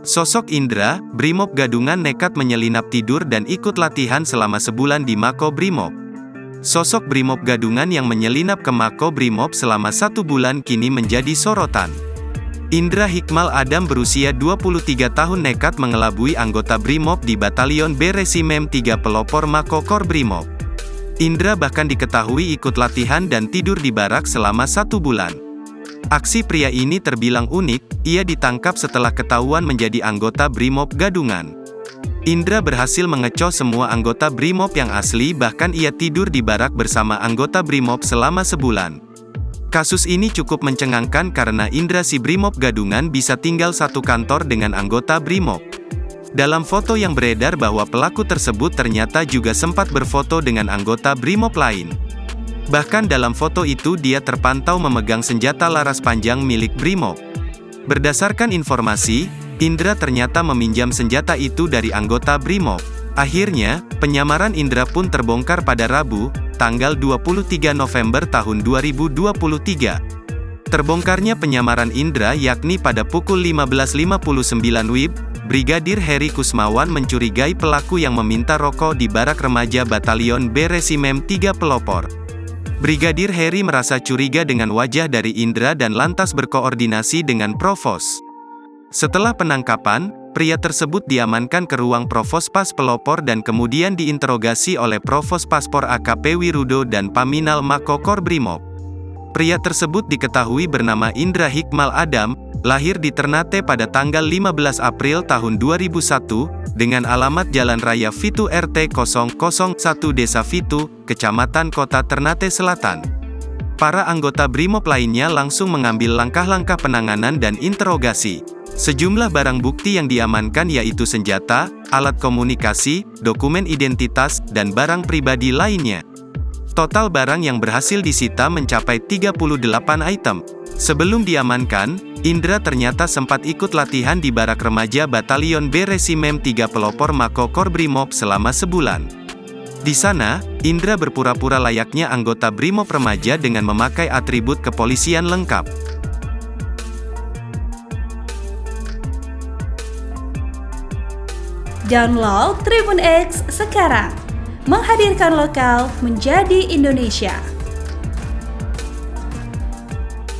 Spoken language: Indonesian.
Sosok Indra, Brimob gadungan nekat menyelinap tidur dan ikut latihan selama sebulan di Mako Brimob. Sosok Brimob gadungan yang menyelinap ke Mako Brimob selama 1 bulan kini menjadi sorotan. Indra Hikmal Adam berusia 23 tahun nekat mengelabui anggota Brimob di Batalion B Resimen 3 Pelopor Mako Kor Brimob. Indra bahkan diketahui ikut latihan dan tidur di barak selama 1 bulan. Aksi pria ini terbilang unik, ia ditangkap setelah ketahuan menjadi anggota Brimob gadungan. Indra berhasil mengecoh semua anggota Brimob yang asli, bahkan ia tidur di barak bersama anggota Brimob selama sebulan. Kasus ini cukup mencengangkan karena Indra si Brimob gadungan bisa tinggal satu kantor dengan anggota Brimob. Dalam foto yang beredar bahwa pelaku tersebut ternyata juga sempat berfoto dengan anggota Brimob lain. Bahkan dalam foto itu dia terpantau memegang senjata laras panjang milik Brimob. Berdasarkan informasi, Indra ternyata meminjam senjata itu dari anggota Brimob. Akhirnya, penyamaran Indra pun terbongkar pada Rabu, tanggal 23 November tahun 2023. Terbongkarnya penyamaran Indra yakni pada pukul 15.59 WIB, Brigadir Heri Kusmawan mencurigai pelaku yang meminta rokok di barak remaja Batalion B Resimen 3 Pelopor. Brigadir Heri merasa curiga dengan wajah dari Indra dan lantas berkoordinasi dengan Provos. Setelah penangkapan, pria tersebut diamankan ke ruang Provos Pas Pelopor dan kemudian diinterogasi oleh Provos Paspor AKP Wirudo dan Paminal Mako Kor Brimob. Pria tersebut diketahui bernama Indra Hikmal Adam, lahir di Ternate pada tanggal 15 April tahun 2001, dengan alamat Jalan Raya Fitu RT 001 Desa Fitu, Kecamatan Kota Ternate Selatan. Para anggota Brimob lainnya langsung mengambil langkah-langkah penanganan dan interogasi. Sejumlah barang bukti yang diamankan yaitu senjata, alat komunikasi, dokumen identitas, dan barang pribadi lainnya. Total barang yang berhasil disita mencapai 38 item. Sebelum diamankan, Indra ternyata sempat ikut latihan di barak remaja Batalion B Resimen 3 Pelopor Mako Kor Brimob selama sebulan. Di sana, Indra berpura-pura layaknya anggota Brimob remaja dengan memakai atribut kepolisian lengkap. Download Tribun X sekarang, menghadirkan lokal menjadi Indonesia.